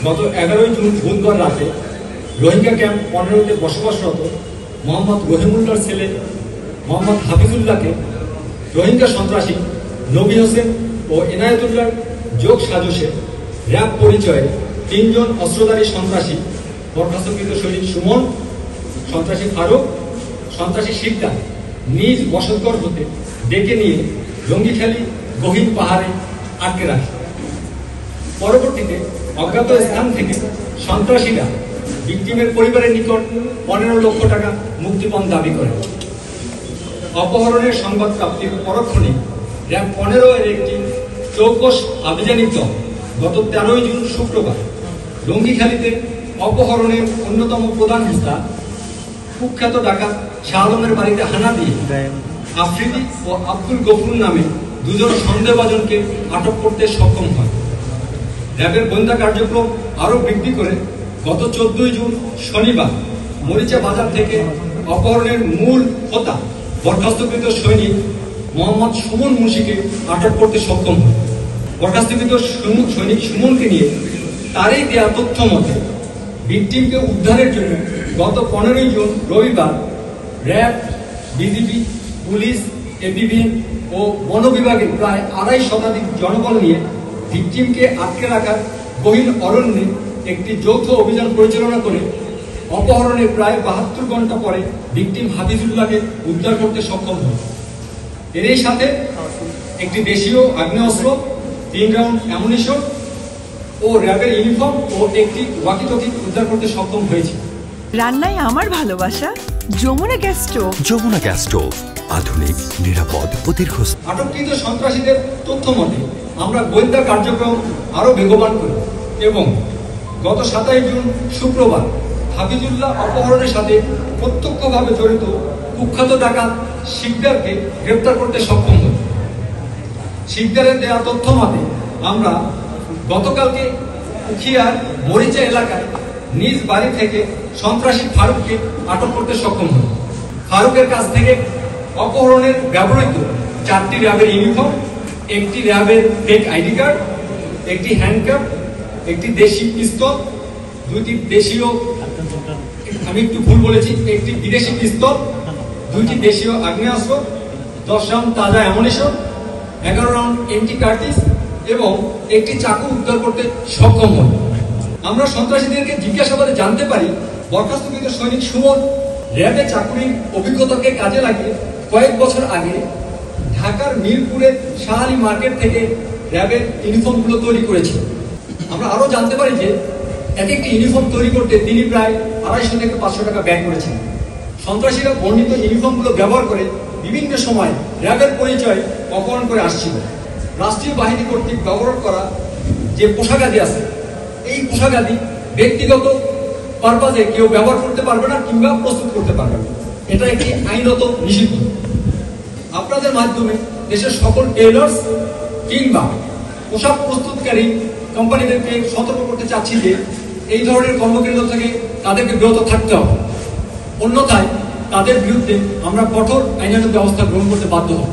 গত 11 জুন বুধবার রাতে রোহিঙ্গা ক্যাম্প 15-তে বসবাসরত মোহাম্মদ রহিমুল্লাহর ছেলে মোহাম্মদ হাফিজুল্লাহকে রোহিঙ্গা সন্ত্রাসী নবী হোসেন ও এনায়েতুল্লাহর যোগ সাজসে র্যাব পরিচয়ে 3 জন অস্ত্রধারী সন্ত্রাসী বরখাস্তকৃত সৈনিক সুমন, সন্ত্রাসী ফারুক, সন্ত্রাসী শিকদার নিজ বসতঘর হতে ডেকে নিয়ে জঙ্গিখালী গহীন পাহাড়ে আটকে রাখে। পরবর্তীতে অজ্ঞাত স্থান থেকে সন্ত্রাসীরা ভিকটিমের পরিবারের নিকট 15 লক্ষ টাকা মুক্তিপণ দাবি করে। অপহরণের সংবাদ প্রাপ্তির পরক্ষণে র্যাব 15 এর একটি চৌকস আভিযানিক দল গত 13 জুন শুক্রবার জঙ্গিখালীতে অপহরণের অন্যতম প্রধান হোতা কুখ্যাত ডাকাত শাহ আলমের বাড়িতে হানা দিয়ে আফ্রিদি ও আব্দুল গফুর নামে 2 জন সন্দেহভাজনকে আটক করতে সক্ষম হয়। র্যাবের গোয়েন্দা কার্যক্রম আরও বৃদ্ধি করে গত 14 জুন শনিবার মরিচা বাজার থেকে অপহরণের মূল হোতা বরখাস্তকৃত সৈনিক মোহাম্মদ সুমন মুন্সিকে আটক করতে সক্ষম হয়। বরখাস্তকৃত সৈনিক সুমনকে নিয়ে তারই দেয়া তথ্য মতে ভিকটিমকে উদ্ধারের জন্য গত 15 জুন রবিবার র্যাব, বিজিবি, পুলিশ, এপিবিএন ও বন বিভাগের প্রায় 2.5 শতাধিক জনবল নিয়ে ভিকটিমকে আটকে রাখার গহীন অরণ্যে একটি যৌথ অভিযান পরিচালনা করে অপহরণের প্রায় 72 ঘন্টা পরে ভিকটিম হাফিজুল্লাহকে উদ্ধার করতে সক্ষম হয়। এরই সাথে একটি দেশীয় আগ্নেয়াস্ত্র, 3 রাউন্ড অ্যামুনিশন ও র্যাবের ইউনিফর্ম ও একটি ওয়াকিটকি উদ্ধার করতে সক্ষম হয়েছে। রান্নায় আমার ভালোবাসা Jamuna gas stove. Jamuna gas stove, আধুনিক, নিরাপদ ও দীর্ঘস্থায়ী। আটককৃত সন্ত্রাসীদের তথ্য মতে আমরা গোয়েন্দা কার্যক্রম আরও বেগবান করি এবং গত 27 জুন শুক্রবার হাফিজুল্লাহ অপহরণের সাথে প্রত্যক্ষভাবে জড়িত কুখ্যাত ডাকাত শিকদারকে গ্রেপ্তার করতে সক্ষম হই। শিকদারের দেওয়া তথ্য মতে আমরা গতকালকে উখিয়ার মরিচা এলাকায় নিজ বাড়ি থেকে সন্ত্রাসী ফারুককে আটক করতে সক্ষম হই। ফারুকের কাছ থেকে অপহরণের ব্যবহৃত 4টি র্যাবের ইউনিফর্ম, একটি র্যাবের ফেক আইডি কার্ড, একটি হ্যান্ডকাপ, একটি দেশি পিস্তল, 2টি দেশীয়, আমি একটু ভুল বলেছি, একটি বিদেশি পিস্তল, 2টি দেশীয় আগ্নেয়াস্ত্র, 10 রাউন্ড তাজা অ্যামুনিশন, 11 রাউন্ড এমটি কার্টিজ এবং একটি চাকু উদ্ধার করতে সক্ষম হই। আমরা সন্ত্রাসীদেরকে জিজ্ঞাসাবাদে জানতে পারি বরখাস্তকৃত সৈনিক সুমন র্যাবে চাকুরির অভিজ্ঞতাকে কাজে লাগিয়ে কয়েক বছর আগে ঢাকার মিরপুরের শাহ আলী মার্কেট থেকে র্যাবের ইউনিফর্মগুলো তৈরি করেছে। আমরা আরও জানতে পারি যে এক একটি ইউনিফর্ম তৈরি করতে তিনি প্রায় 250 থেকে 500 টাকা ব্যয় করেছেন। সন্ত্রাসীরা বর্ণিত ইউনিফর্মগুলো ব্যবহার করে বিভিন্ন সময় র্যাবের পরিচয় অপহরণ করে আসছিল। রাষ্ট্রীয় বাহিনী কর্তৃক ব্যবহার করা যে পোশাকাদি আছে, এই পোশাকাদি ব্যক্তিগত পারপাজে কেউ ব্যবহার করতে পারবে না কিংবা প্রস্তুত করতে পারবে না, এটা একটি আইনত নিষিদ্ধ। আপনাদের মাধ্যমে দেশের সকল টেইলার্স কিংবা পোশাক প্রস্তুতকারী কোম্পানিদেরকে সতর্ক করতে চাচ্ছি যে এই ধরনের কর্মকাণ্ড থেকে তাদেরকে বিরত থাকতে হবে, অন্যথায় তাদের বিরুদ্ধে আমরা কঠোর আইনানুগ ব্যবস্থা গ্রহণ করতে বাধ্য হব।